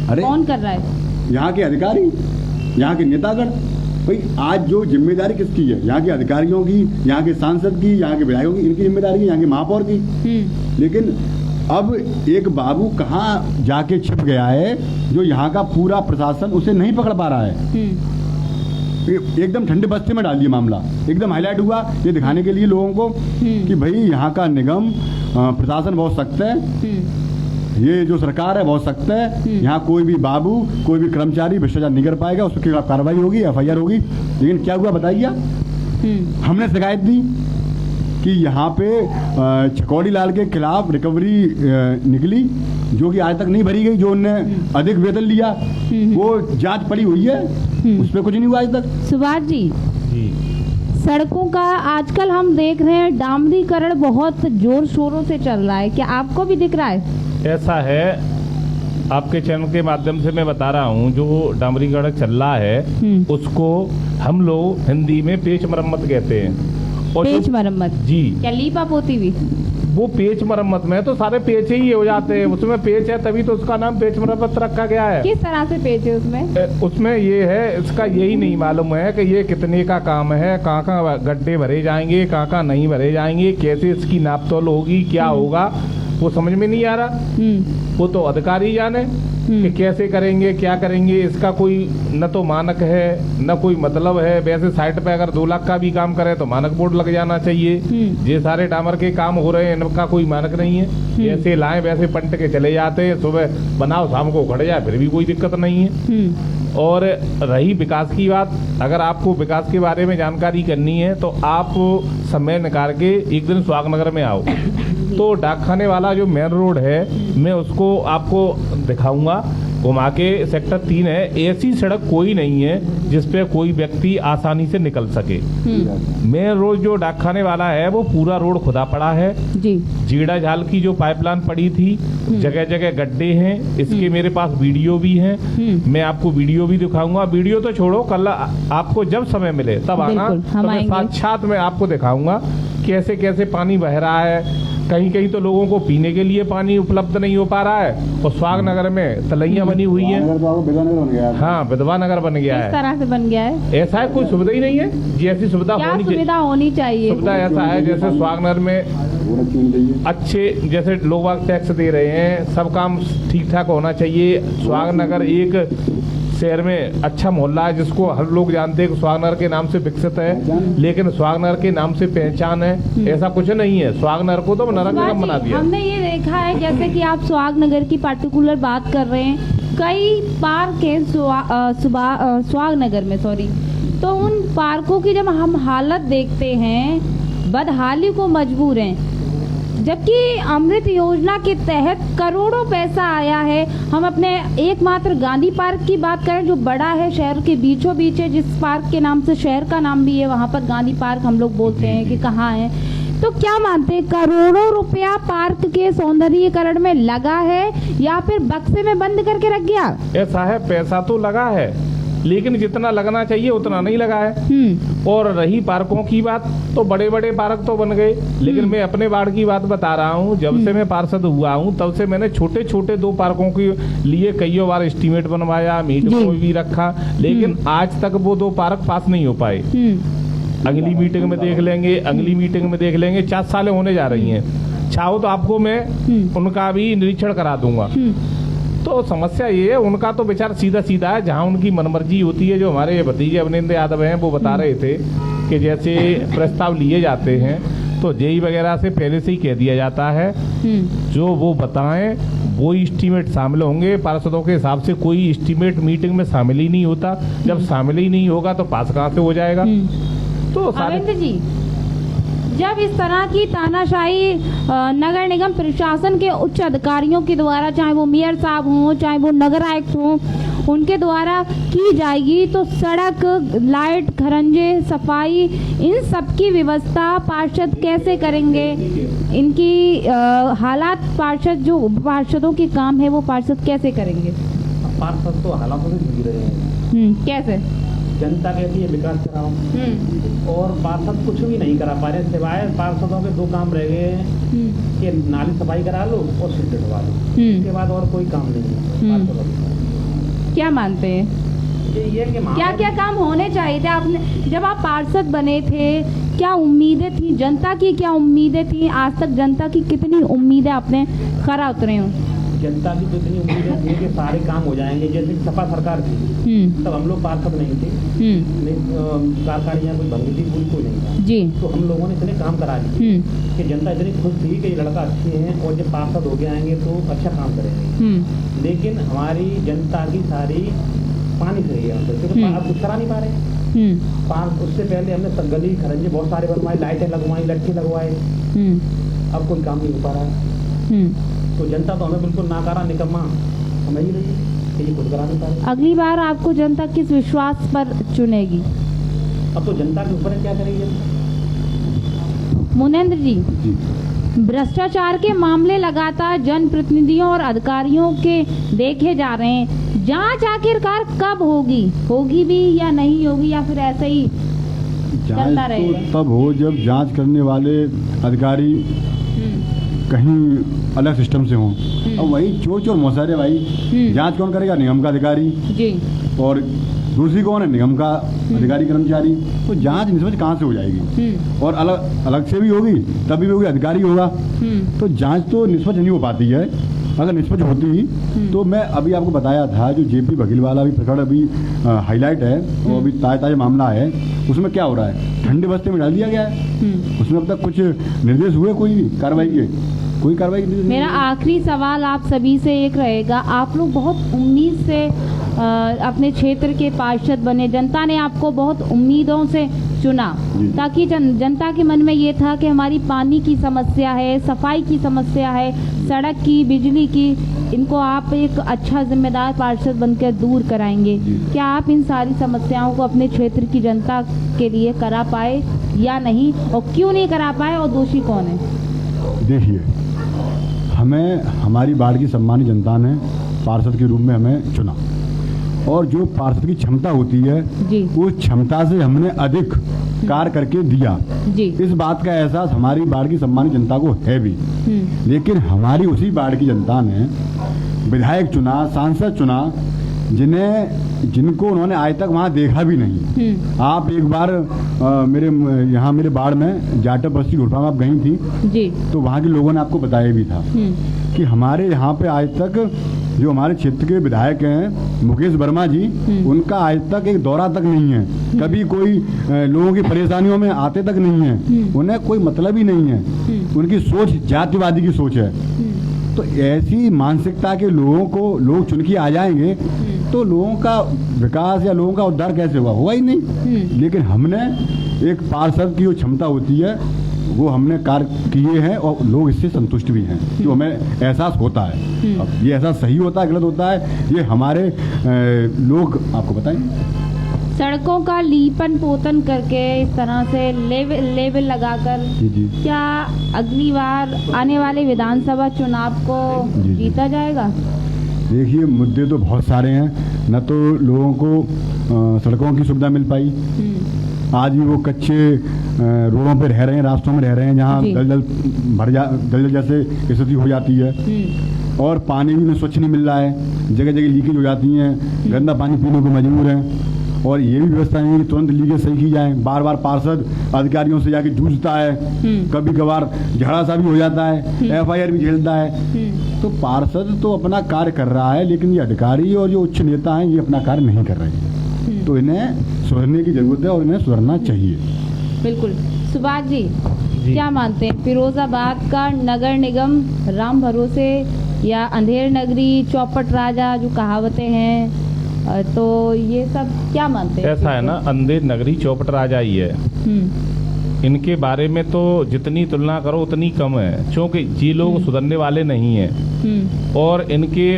अरे कौन कर रहा है? यहाँ के अधिकारी, यहाँ के नेतागण। भाई आज जो जिम्मेदारी किसकी है? यहाँ के अधिकारियों की, यहाँ के सांसद की, यहाँ के विधायकों की, इनकी जिम्मेदारी है, यहाँ के महापौर की। लेकिन अब एक बाबू कहाँ जाके छिप गया है जो यहाँ का पूरा प्रशासन उसे नहीं पकड़ पा रहा है। एकदम ठंडे बस्ते में डाल दिया मामला, एकदम हाईलाइट हुआ ये दिखाने के लिए लोगों को कि भाई यहाँ का निगम प्रशासन बहुत सख्त है, ये जो सरकार है बहुत सख्त है, यहाँ कोई भी बाबू, कोई भी कर्मचारी भ्रष्टाचार नहीं कर पाएगा, उसके खिलाफ कार्रवाई होगी, एफआईआर होगी। लेकिन क्या हुआ बताइए? हमने शिकायत दी कि यहाँ पे चकौड़ी लाल के खिलाफ रिकवरी निकली जो कि आज तक नहीं भरी गई, जो उन्होंने अधिक वेतन लिया, वो जांच पड़ी हुई है, उस पर कुछ नहीं हुआ आज तक। सुभाष जी, सड़कों का आजकल हम देख रहे हैं डामरीकरण बहुत जोर शोरों से चल रहा है, क्या आपको भी दिख रहा है? ऐसा है, आपके चैनल के माध्यम से मैं बता रहा हूँ, जो डामरी सड़क चल रहा है उसको हम लोग हिंदी में पेच मरम्मत कहते हैं। और पेच मरम्मत जी, क्या लीपा पोती भी? वो पेच मरम्मत में तो सारे पेच ही हो जाते हैं, उसमें पेच है तभी तो उसका नाम पेच मरम्मत रखा गया है। किस तरह से पेच है उसमें? उसमें ये है, इसका यही नहीं मालूम है कि ये कितने का काम है, कहाँ कहाँ गड्ढे भरे जाएंगे, कहाँ कहाँ नहीं भरे जाएंगे, कैसे इसकी नापतोल होगी, क्या होगा, वो समझ में नहीं आ रहा। वो तो अधिकारी जाने कि कैसे करेंगे, क्या करेंगे। इसका कोई न तो मानक है न कोई मतलब है। वैसे साइट पे अगर 2 लाख का भी काम करे तो मानक बोर्ड लग जाना चाहिए। ये सारे डामर के काम हो रहे हैं, इनका कोई मानक नहीं है। जैसे लाए वैसे पंट के चले जाते हैं, सुबह बनाओ शाम को खड़े जाए, फिर भी कोई दिक्कत नहीं है। और रही विकास की बात, अगर आपको विकास के बारे में जानकारी करनी है तो आप समय निकाल के एक दिन सुहागनगर में आओ, तो डाकखाने वाला जो मेन रोड है मैं उसको आपको दिखाऊंगा घुमा के। सेक्टर 3 है, ऐसी सड़क कोई नहीं है जिस पे कोई व्यक्ति आसानी से निकल सके। मेन रोड जो डाकखाने वाला है वो पूरा रोड खुदा पड़ा है जी। जीड़ा झाल की जो पाइपलाइन पड़ी थी, जगह जगह गड्ढे हैं। इसके मेरे पास वीडियो भी हैं, मैं आपको वीडियो भी दिखाऊंगा। वीडियो तो छोड़ो, कल आपको जब समय मिले तब आना, तो मैं साक्षात में आपको दिखाऊंगा कैसे कैसे पानी बह रहा है। कहीं कहीं तो लोगों को पीने के लिए पानी उपलब्ध नहीं हो पा रहा है। और सुहागनगर में तलैया बनी हुई है। हाँ, विधवा नगर बन गया है। किस तरह से बन गया है? ऐसा है, कोई सुविधा ही नहीं है जी। ऐसी सुविधा होनी चाहिए। सुविधा ऐसा है जैसे सुहागनगर में अच्छे, जैसे लोग टैक्स दे रहे हैं, सब काम ठीक ठाक होना चाहिए। सुहागनगर एक शहर में अच्छा मोहल्ला है जिसको हर लोग जानते हैं कि सुहागनगर के नाम से विकसित है, लेकिन सुहागनगर के नाम से पहचान है ऐसा कुछ नहीं है। सुहागनगर को तो नरक निगम बना दिया। हमने ये देखा है, जैसे कि आप सुहागनगर की पर्टिकुलर बात कर रहे हैं, कई पार्क हैं सुहागनगर में, तो उन पार्कों की जब हम हालत देखते हैं, बदहाली को मजबूर हैं। जबकि अमृत योजना के तहत करोड़ों पैसा आया है। हम अपने एकमात्र गांधी पार्क की बात करें जो बड़ा है, शहर के बीचों बीच है, जिस पार्क के नाम से शहर का नाम भी है, वहाँ पर गांधी पार्क हम लोग बोलते हैं कि कहाँ है। तो क्या मानते हैं, करोड़ों रुपया पार्क के सौंदर्यीकरण में लगा है या फिर बक्से में बंद करके रख गया? ऐसा है, पैसा तो लगा है लेकिन जितना लगना चाहिए उतना नहीं लगा है। और रही पार्कों की बात, तो बड़े बड़े पार्क तो बन गए, लेकिन मैं अपने वार्ड की बात बता रहा हूँ। जब से मैं पार्षद हुआ हूँ तब से मैंने छोटे छोटे 2 पार्कों के लिए कई बार एस्टीमेट बनवाया, मीटिंग में भी रखा, लेकिन आज तक वो 2 पार्क पास नहीं हो पाए। अगली मीटिंग में देख लेंगे, अगली मीटिंग में देख लेंगे। 4 सालें होने जा रही हैं। चाहो तो आपको मैं उनका भी निरीक्षण करा दूंगा। तो समस्या ये है, उनका तो विचार सीधा सीधा है, जहाँ उनकी मनमर्जी होती है। जो हमारे भतीजे अभिनंदन यादव हैं वो बता रहे थे कि जैसे प्रस्ताव लिए जाते हैं तो जेई वगैरह से पहले से ही कह दिया जाता है, जो वो बताएं वो एस्टीमेट शामिल होंगे। पार्षदों के हिसाब से कोई एस्टीमेट मीटिंग में शामिल ही नहीं होता। जब शामिल ही नहीं होगा तो पास कहाँ से हो जाएगा? तो जी, जब इस तरह की तानाशाही नगर निगम प्रशासन के उच्च अधिकारियों के द्वारा, चाहे वो मेयर साहब हों, चाहे वो नगर आयुक्त हों, उनके द्वारा की जाएगी, तो सड़क, लाइट, खरंजे, सफाई, इन सब की व्यवस्था पार्षद कैसे करेंगे? इनकी हालात पार्षद, जो पार्षदों के काम है वो पार्षद कैसे करेंगे? पार्षद तो हालातों से जी रहे हैं। कैसे? जनता कहती है विकास कराओ, और पार्षद कुछ भी नहीं करा पा रहे, सिवाय पार्षदों के 2 काम रह गए कि नाली सफाई करा लो और सीट ढवा लो। इसके बाद और कोई काम नहीं है पार्षदों का। क्या मानते हैं, ये कि क्या क्या काम होने चाहिए थे? आपने जब आप पार्षद बने थे, क्या उम्मीदें थी जनता की, क्या उम्मीदें थी? आज तक जनता की कितनी उम्मीदें आपने खरा उतरे हो? जनता की जितनी उम्मीदें थी कि सारे काम हो जाएंगे, जैसे कि सपा सरकार थी तब हम लोग पार्षद नहीं थे, कारखानियाँ कोई भंगी थी, कोई नहीं था जी। तो हम लोगों ने इतने काम करा दिए कि जनता इतनी खुश थी कि ये लड़का अच्छे हैं और जब पार्षद हो गए आएंगे तो अच्छा काम करेंगे। लेकिन हमारी जनता की सारी पानी से गया, क्योंकि आप कुछ करा नहीं पा रहे। उससे पहले हमने गली खरंजे बहुत सारे बनवाए, लाइटें लगवाई, लट्ठे लगवाए, अब कोई काम नहीं हो पा रहा है। तो जनता तो हमें बिल्कुल नाकारा, निकम्मा समझ ही रही है कि ये खुद करा नहीं पा रही। अगली बार आपको जनता किस विश्वास पर चुनेगी? अब तो जनता के ऊपर क्या करेगी जनता? मुनेंद्र जी, भ्रष्टाचार के मामले लगातार जनप्रतिनिधियों और अधिकारियों के देखे जा रहे हैं। जांच आखिरकार कब होगी भी या नहीं होगी, या फिर ऐसे ही चलता जांच रहेगा? तो तब हो जब जांच करने वाले अधिकारी कहीं अलग सिस्टम से हों। अब वही चोर चोर मौसारे भाई, जांच कौन करेगा? निगम का अधिकारी। जी। और दूसरी कौन है? निगम का अधिकारी कर्मचारी। तो जांच निष्पक्ष कहाँ से हो जाएगी? और अलग से भी होगी तभी भी होगी, अधिकारी होगा। तो जांच तो निष्पक्ष नहीं हो पाती है। अगर निष्पक्ष होती तो मैं अभी आपको बताया था, जो जेपी बघेलवाला अभी प्रकरण अभी हाईलाइट है, वो अभी ताजा मामला है, उसमें क्या हो रहा है? ठंडे बस्ते में डाल दिया गया है। उसमें अब तक कुछ निर्देश हुए कोई भी कार्रवाई के? कोई कार्रवाई नहीं। मेरा आखिरी सवाल आप सभी से एक रहेगा, आप लोग बहुत उम्मीद से अपने क्षेत्र के पार्षद बने, जनता ने आपको बहुत उम्मीदों से चुना, ताकि जनता के मन में ये था कि हमारी पानी की समस्या है, सफाई की समस्या है, सड़क की, बिजली की, इनको आप एक अच्छा जिम्मेदार पार्षद बनकर दूर कराएंगे। क्या आप इन सारी समस्याओं को अपने क्षेत्र की जनता के लिए करा पाए या नहीं, और क्यों नहीं करा पाए, और दोषी कौन है? देखिए, हमें हमारी बाढ़ की सम्मानित जनता ने पार्षद के रूप में हमें चुना, और जो पार्षद की क्षमता होती है उस क्षमता से हमने अधिक कार्य करके दिया जी। इस बात का एहसास हमारी बाढ़ की सम्मानित जनता को है भी। लेकिन हमारी उसी बाढ़ की जनता ने विधायक चुना, सांसद चुना, जिनको उन्होंने आज तक वहाँ देखा भी नहीं। आप एक बार मेरे बाढ़ में जाटव बस्ती घुड़पा में आप गई थी जी, तो वहाँ के लोगों ने आपको बताया भी था कि हमारे यहाँ पे आज तक जो हमारे क्षेत्र के विधायक हैं मुकेश वर्मा जी, उनका आज तक एक दौरा तक नहीं है, कभी कोई लोगों की परेशानियों में आते तक नहीं है, उन्हें कोई मतलब ही नहीं है। उनकी सोच जातिवादी की सोच है। तो ऐसी मानसिकता के लोगों को लोग चुन के आ जाएंगे तो लोगों का विकास या लोगों का उद्धार कैसे हुआ ही नहीं। लेकिन हमने एक पार्षद की जो क्षमता होती है वो हमने कार्य किए हैं, और लोग इससे संतुष्ट भी हैं, जो हमें एहसास होता है। अब ये एहसास सही होता है गलत होता है, ये हमारे लोग आपको बताएंगे। सड़कों का लीपन पोतन करके इस तरह से लेवल लगाकर क्या अगली बार आने वाले विधानसभा चुनाव को जीता जाएगा? देखिए, मुद्दे तो बहुत सारे हैं। न तो लोगों को सड़कों की सुविधा मिल पाई, आज भी वो कच्चे रोडों पे रह रहे हैं, रास्तों में रह रहे हैं, जहाँ दलदल जैसे स्थिति हो जाती है, और पानी भी स्वच्छ नहीं मिल रहा है, जगह जगह लीकेज हो जाती हैं, गंदा पानी पीने को मजबूर हैं। और ये भी व्यवस्था नहीं है कि तुरंत लीकेज सही की जाए। बार बार पार्षद अधिकारियों से जाके जूझता है, कभी कभार झगड़ा सा भी हो जाता है, FIR भी झेलता है। तो पार्षद तो अपना कार्य कर रहा है, लेकिन ये अधिकारी और जो उच्च नेता हैं ये अपना कार्य नहीं कर रहे हैं। तो इन्हें सुधरने की जरूरत है और इन्हें सुधरना चाहिए। बिल्कुल। सुभाष जी, क्या मानते हैं, फिरोजाबाद का नगर निगम राम भरोसे या अंधेर नगरी, चौपट राजा जो कहावतें हैं, तो ये सब क्या मानते हैं? ऐसा है ना, अंधेर नगरी चौपट राजा ही है। इनके बारे में तो जितनी तुलना करो उतनी कम है, क्योंकि ये लोग सुधरने वाले नहीं हैं। और इनके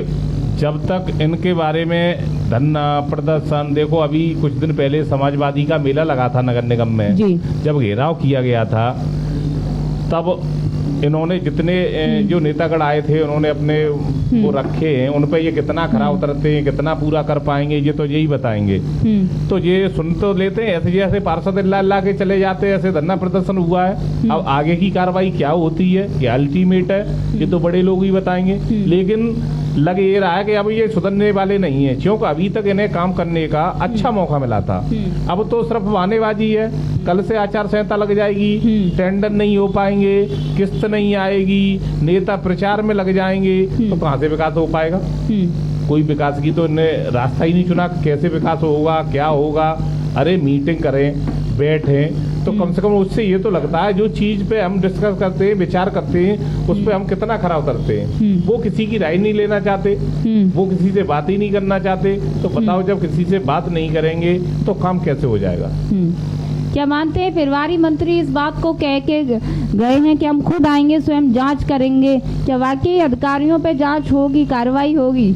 जब तक इनके बारे में धरना प्रदर्शन, देखो अभी कुछ दिन पहले समाजवादी का मेला लगा था नगर निगम में, जब घेराव किया गया था तब इन्होंने जितने जो नेतागण आए थे उन्होंने अपने वो रखे हैं, उन पे ये कितना खरा उतरते हैं, कितना पूरा कर पाएंगे, ये तो यही बताएंगे। तो ये सुन तो लेते हैं, ऐसे जैसे पार्षद अल्लाह के चले जाते हैं, ऐसे धरना प्रदर्शन हुआ है। अब आगे की कार्रवाई क्या होती है, क्या अल्टीमेट है, ये तो बड़े लोग ही बताएंगे। लेकिन लग ये रहा है कि अब ये सुधरने वाले नहीं है, क्योंकि अभी तक इन्हें काम करने का अच्छा मौका मिला था। अब तो सिर्फ बहानेबाजी है, कल से आचार संहिता लग जाएगी, टेंडर नहीं हो पाएंगे, किस्त नहीं आएगी, नेता प्रचार में लग जाएंगे, तो कहाँ से विकास हो पाएगा? कोई विकास की तो इन्हें रास्ता ही नहीं चुना। कैसे विकास होगा, क्या होगा? अरे मीटिंग करें, बैठें, तो कम से कम उससे ये तो लगता है जो चीज पे हम डिस्कस करते हैं, विचार करते हैं, उस पे हम कितना खरा उतरते हैं। वो किसी की राय नहीं लेना चाहते, वो किसी से बात ही नहीं करना चाहते। तो बताओ, जब किसी से बात नहीं करेंगे तो काम कैसे हो जाएगा? क्या मानते हैं प्रभारी मंत्री इस बात को कह के गए हैं कि हम खुद आएंगे, स्वयं जांच करेंगे? क्या वाकई अधिकारियों पे जांच होगी, कार्रवाई होगी?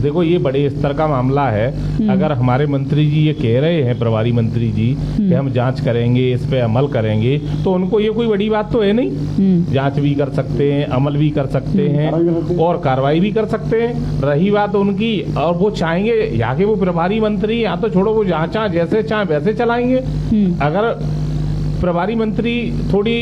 देखो ये बड़े स्तर का मामला है। अगर हमारे मंत्री जी ये कह रहे हैं, प्रभारी मंत्री जी, कि हम जांच करेंगे, इस पे अमल करेंगे, तो उनको ये कोई बड़ी बात तो है नहीं। जांच भी कर सकते हैं, अमल भी कर सकते हैं और कार्रवाई भी कर सकते हैं। रही बात उनकी, और वो चाहेंगे, यहाँ के वो प्रभारी मंत्री, यहाँ तो छोड़ो, वो जहाँ चाहे जैसे चाहे वैसे चलाएंगे। अगर प्रभारी मंत्री थोड़ी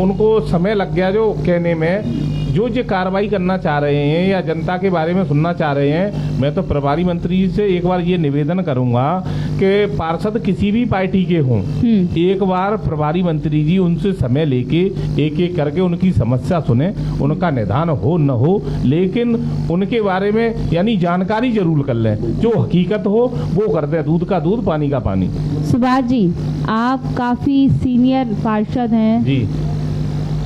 उनको समय लग गया जो कहने में, जो कार्रवाई करना चाह रहे हैं या जनता के बारे में सुनना चाह रहे हैं, मैं तो प्रभारी मंत्री जी से एक बार ये निवेदन करूंगा कि पार्षद किसी भी पार्टी के हों, एक बार प्रभारी मंत्री जी उनसे समय लेके एक एक करके उनकी समस्या सुने, उनका निदान हो न हो, लेकिन उनके बारे में यानी जानकारी जरूर कर लें, जो हकीकत हो वो कर दे, दूध का दूध पानी का पानी। सुभाष जी, आप काफी सीनियर पार्षद हैं जी,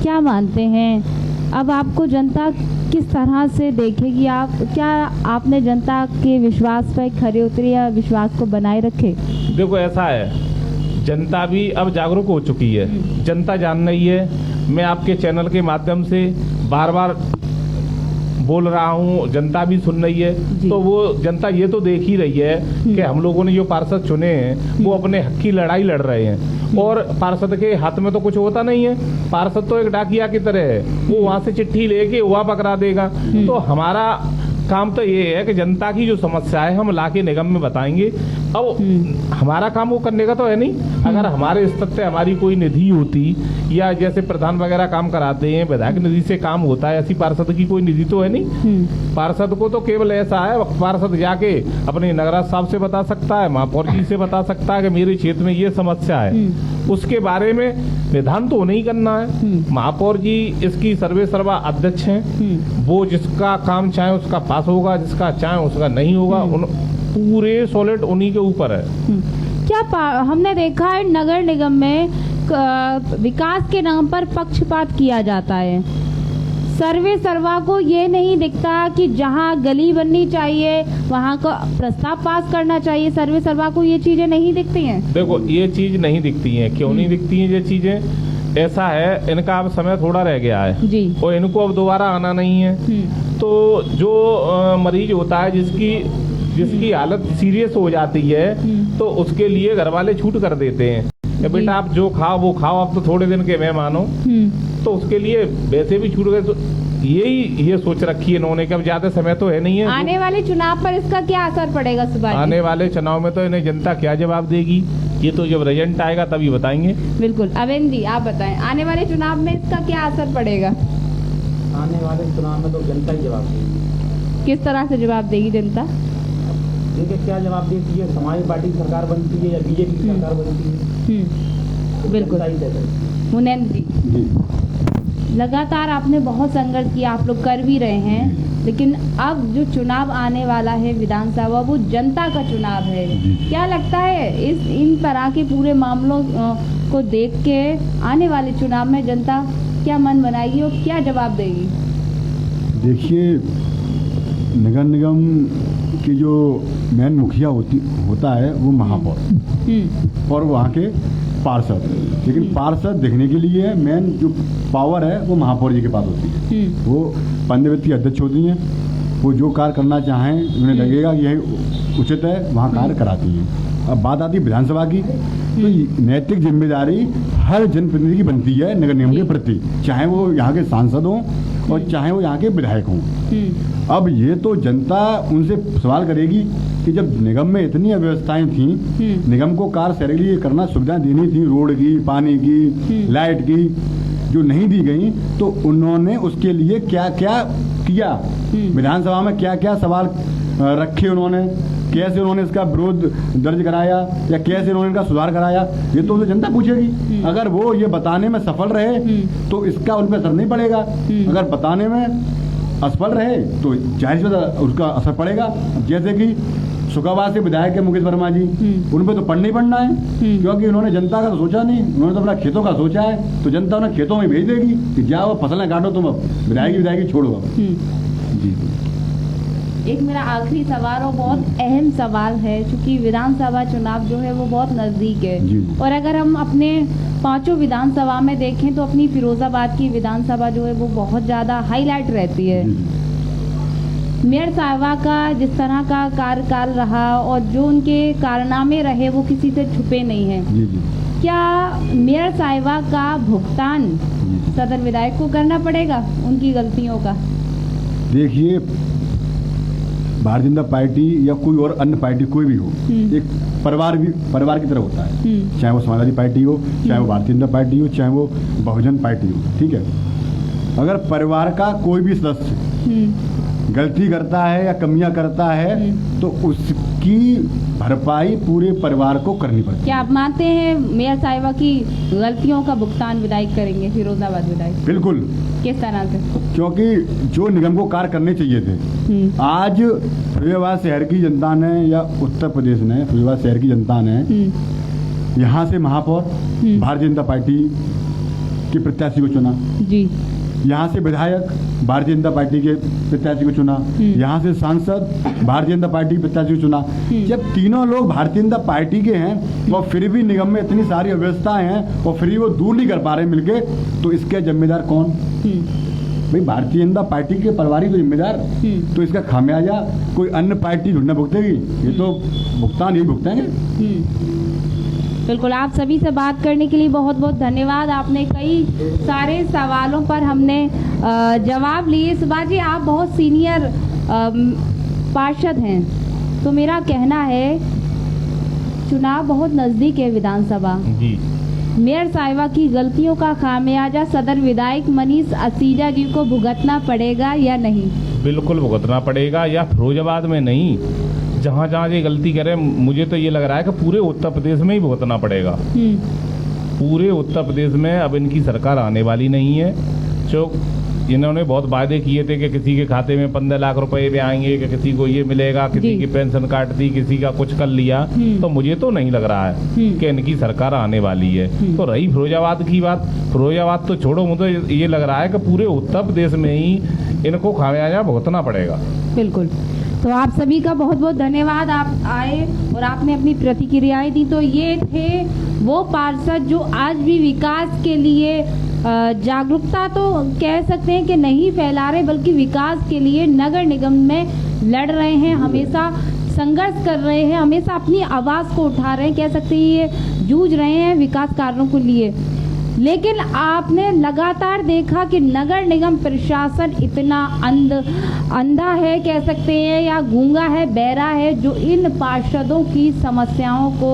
क्या मानते हैं अब आपको जनता किस तरह से देखेगी? आप क्या आपने जनता के विश्वास पर खरे उतरे या विश्वास को बनाए रखे? देखो ऐसा है, जनता भी अब जागरूक हो चुकी है, जनता जान रही है। मैं आपके चैनल के माध्यम से बार बार बोल रहा हूँ, जनता भी सुन रही है, तो वो जनता ये तो देख ही रही है कि हम लोगों ने जो पार्षद चुने हैं वो अपने हक की लड़ाई लड़ रहे हैं। और पार्षद के हाथ में तो कुछ होता नहीं है, पार्षद तो एक डाकिया की तरह है, वो वहां से चिट्ठी लेके हुआ पकड़ा देगा। तो हमारा काम तो ये है कि जनता की जो समस्या है हम लाके निगम में बताएंगे। अब हमारा काम वो करने का तो है नहीं। अगर हमारे स्तर से हमारी कोई निधि होती या जैसे प्रधान वगैरह काम कराते हैं, विधायक निधि से काम होता है, ऐसी पार्षद की कोई निधि तो है नहीं। पार्षद को तो केवल ऐसा है, पार्षद जाके अपने नगराज साहब से बता सकता है, महापौर जी से बता सकता है कि मेरे क्षेत्र में ये समस्या है, उसके बारे में निदान तो नहीं करना है। महापौर जी इसकी सर्वे सर्वा अध्यक्ष हैं, वो जिसका काम चाहे उसका पास होगा, जिसका चाहे उसका नहीं होगा, पूरे सॉलिड उन्हीं के ऊपर है। क्या हमने देखा है नगर निगम में विकास के नाम पर पक्षपात किया जाता है। सर्वे सर्वा को ये नहीं दिखता कि जहाँ गली बननी चाहिए वहाँ का प्रस्ताव पास करना चाहिए। सर्वे सर्वा को ये चीजें नहीं दिखती हैं। देखो ये चीज नहीं दिखती हैं, क्यों नहीं दिखती हैं ये चीजें? ऐसा है, इनका अब समय थोड़ा रह गया है जी, और इनको अब दोबारा आना नहीं है। तो जो मरीज होता है जिसकी हालत सीरियस हो जाती है, तो उसके लिए घर वाले छूट कर देते हैं, बेटा आप जो खाओ वो खाओ, आप तो थोड़े दिन के मेहमान हो, तो उसके लिए वैसे भी छूट गए। तो ये सोच रखी है इन्होंने कि अब ज्यादा समय तो है नहीं है। आने वाले चुनाव पर इसका क्या असर पड़ेगा सुभाष? आने वाले चुनाव में तो इन्हें जनता क्या जवाब देगी, ये तो जब रिजल्ट आएगा तभी बताएंगे। बिल्कुल। अवेन जी आप बताएं, आने वाले चुनाव में इसका क्या असर पड़ेगा? आने वाले चुनाव में तो जनता ही जवाब देगी। किस तरह से जवाब देगी जनता? देखिए क्या जवाब देती है, समाजवादी पार्टी सरकार बनती है या बीजेपी की सरकार बनती है, बिल्कुल। मुनैन जी, लगातार आपने बहुत संघर्ष किया, आप लोग कर भी रहे हैं, लेकिन अब जो चुनाव आने वाला है विधानसभा, वो जनता का चुनाव है। क्या लगता है इन तरह के पूरे मामलों को देख के आने वाले चुनाव में जनता क्या मन बनाएगी और क्या जवाब देगी? देखिए, नगर निगम की जो मेन मुखिया होता है वो महापौर और वहाँ के पार्षद, लेकिन पार्षद देखने के लिए मेन जो पावर है वो महापौर जी के पास होती है। वो पंचायत की अध्यक्ष होती हैं, वो जो कार्य करना चाहें उन्हें लगेगा कि यही उचित है, वहाँ कार्य कराती हैं। अब बात आती है विधानसभा की, तो नैतिक जिम्मेदारी हर जनप्रतिनिधि की बनती है नगर निगम के प्रति, चाहे वो यहाँ के सांसद हों और चाहे वो यहाँ के विधायक हों। अब ये तो जनता उनसे सवाल करेगी कि जब निगम में इतनी अव्यवस्थाएं थी, निगम को कार्य शहर के लिए करना सुविधाएं देनी थी, रोड की, पानी की, लाइट की, जो नहीं दी गई, तो उन्होंने उसके लिए क्या क्या किया, विधानसभा में क्या क्या सवाल रखे उन्होंने, कैसे उन्होंने इसका विरोध दर्ज कराया या कैसे उन्होंने इनका सुधार कराया, ये तो उसे जनता पूछेगी। अगर वो ये बताने में सफल रहे तो इसका उन पर असर नहीं पड़ेगा, अगर बताने में असफल रहे तो जाहिर सी उसका असर पड़ेगा। जैसे कि सुखाबाद से विधायक है मुकेश वर्मा जी, उन पर तो पढ़ना ही पड़ना है, क्योंकि उन्होंने जनता का तो सोचा नहीं, उन्होंने तो अपना खेतों का सोचा है, तो जनता उन्हें खेतों में भेज देगी कि जाओ फसलें काटो, तुम अब विधायकी छोड़ो अब। जी, एक मेरा आखिरी सवाल और बहुत अहम सवाल है, क्योंकि विधानसभा चुनाव जो है वो बहुत नज़दीक है, और अगर हम अपने 5 विधानसभा में देखें तो अपनी फिरोजाबाद की विधानसभा जो है वो बहुत ज़्यादा हाईलाइट रहती है। मेयर साहिबा का जिस तरह का कार्यकाल रहा और जो उनके कारनामे रहे वो किसी से छुपे नहीं हैं। जी जी। क्या मेयर साहिबा का भुगतान सदर विधायक को करना पड़ेगा उनकी गलतियों का? देखिए, भारतीय जनता पार्टी या कोई और अन्य पार्टी कोई भी हो, एक परिवार की तरह होता है। चाहे वो समाजवादी पार्टी हो, चाहे वो भारतीय जनता पार्टी हो, चाहे वो बहुजन पार्टी हो, ठीक है। अगर परिवार का कोई भी सदस्य गलती करता है या कमियां करता है तो उसकी भरपाई पूरे परिवार को करनी पड़ती है। क्या आप मानते हैं मेयर साहिबा की गलतियों का भुगतान विधायक करेंगे, फिरोजाबाद विधायक? बिल्कुल। किस तरह से? क्योंकि जो निगम को कार्य करने चाहिए थे, आज फिरोजाबाद शहर की जनता ने या उत्तर प्रदेश ने, फिरोजाबाद शहर की जनता ने यहाँ से महापौर भारतीय जनता पार्टी के प्रत्याशी को चुना जी, यहाँ से विधायक भारतीय जनता पार्टी के प्रत्याशी को चुना, यहाँ से सांसद भारतीय जनता पार्टी के प्रत्याशी को चुना। जब तीनों लोग भारतीय जनता पार्टी के हैं और फिर भी निगम में इतनी सारी अव्यवस्थाएं हैं और फिर भी वो दूर नहीं कर पा रहे मिलके, तो इसके जिम्मेदार कौन? भाई भारतीय जनता पार्टी के परिवार ही तो जिम्मेदार। तो इसका खामियाजा कोई अन्य पार्टी ढूंढना भुगतेगी, ये तो भुगतान ही भुगतेंगे। बिल्कुल। आप सभी से बात करने के लिए बहुत बहुत धन्यवाद। आपने कई सारे सवालों पर हमने जवाब लिए। सुभाष जी, आप बहुत सीनियर पार्षद हैं, तो मेरा कहना है चुनाव बहुत नज़दीक है विधानसभा जी। मेयर साहिबा की गलतियों का खामियाजा सदर विधायक मनीष असीजा जी को भुगतना पड़ेगा या नहीं? बिल्कुल भुगतना पड़ेगा, या फिरोजाबाद में नहीं, जहाँ जहाँ ये गलती करे, मुझे तो ये लग रहा है कि पूरे उत्तर प्रदेश में ही भुगतना पड़ेगा। पूरे उत्तर प्रदेश में अब इनकी सरकार आने वाली नहीं है। जो इन्होंने बहुत वायदे किए थे कि किसी के खाते में 15 लाख रुपए भी आएंगे, कि किसी को ये मिलेगा, किसी की पेंशन काट दी, किसी का कुछ कर लिया, तो मुझे तो नहीं लग रहा है कि इनकी सरकार आने वाली है। तो रही फिरोजाबाद की बात, फिरोजाबाद तो छोड़ो, मुझे ये लग रहा है कि पूरे उत्तर प्रदेश में ही इनको खामियाजा भुगतना पड़ेगा। बिल्कुल। तो आप सभी का बहुत बहुत धन्यवाद, आप आए और आपने अपनी प्रतिक्रियाएं दी। तो ये थे वो पार्षद जो आज भी विकास के लिए जागरूकता तो कह सकते हैं कि नहीं फैला रहे, बल्कि विकास के लिए नगर निगम में लड़ रहे हैं, हमेशा संघर्ष कर रहे हैं, हमेशा अपनी आवाज़ को उठा रहे हैं, कह सकते हैं ये जूझ रहे हैं विकास कार्यों को लिए। लेकिन आपने लगातार देखा कि नगर निगम प्रशासन इतना अंधा है, कह सकते हैं, या गूंगा है, बहरा है, जो इन पार्षदों की समस्याओं को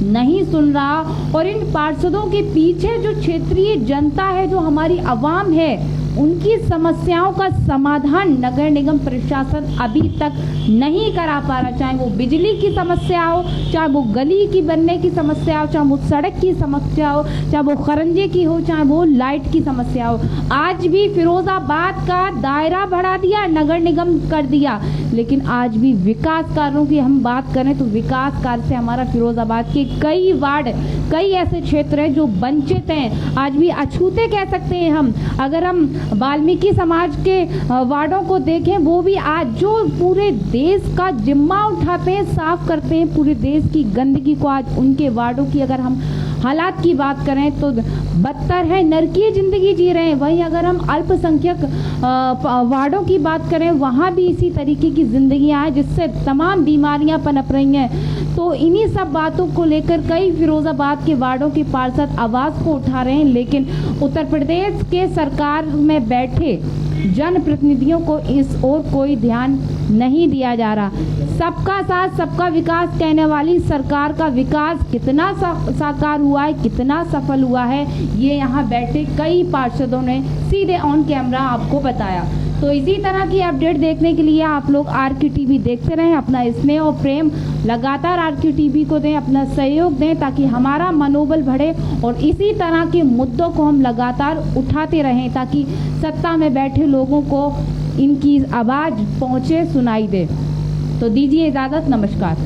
नहीं सुन रहा। और इन पार्षदों के पीछे जो क्षेत्रीय जनता है, जो हमारी आवाम है, उनकी समस्याओं का समाधान नगर निगम प्रशासन अभी तक नहीं करा पा रहा। चाहे वो बिजली की समस्या हो, चाहे वो गली की बनने की समस्या हो, चाहे वो सड़क की समस्या हो, चाहे वो खरंजे की हो, चाहे वो लाइट की समस्या हो। आज भी फिरोजाबाद का दायरा बढ़ा दिया, नगर निगम कर दिया, लेकिन आज भी विकास कार्यों की हम बात करें तो विकास कार्य से हमारा फिरोजाबाद के कई वार्ड, कई ऐसे क्षेत्र हैं जो वंचित हैं, आज भी अछूते कह सकते हैं हम। अगर हम वाल्मीकि समाज के वार्डों को देखें, वो भी आज जो पूरे देश का जिम्मा उठाते हैं, साफ करते हैं पूरे देश की गंदगी को, आज उनके वार्डों की अगर हम हालात की बात करें तो बदतर है, नरकीय जिंदगी जी रहे हैं। वहीं अगर हम अल्पसंख्यक वार्डों की बात करें, वहाँ भी इसी तरीके की जिंदगियाँ हैं, जिससे तमाम बीमारियाँ पनप रही हैं। तो इन्हीं सब बातों को लेकर कई फिरोजाबाद के वार्डों के पार्षद आवाज़ को उठा रहे हैं, लेकिन उत्तर प्रदेश के सरकार में बैठे जनप्रतिनिधियों को इस ओर कोई ध्यान नहीं दिया जा रहा। सबका साथ सबका विकास कहने वाली सरकार का विकास कितना साकार हुआ है, कितना सफल हुआ है, ये यहाँ बैठे कई पार्षदों ने सीधे ऑन कैमरा आपको बताया। तो इसी तरह की अपडेट देखने के लिए आप लोग आरके टीवी देखते रहें, अपना स्नेह और प्रेम लगातार आरके टीवी को दें, अपना सहयोग दें, ताकि हमारा मनोबल बढ़े और इसी तरह के मुद्दों को हम लगातार उठाते रहें, ताकि सत्ता में बैठे लोगों को इनकी आवाज़ पहुँचे, सुनाई दे। तो दीजिए इजाज़त, नमस्कार।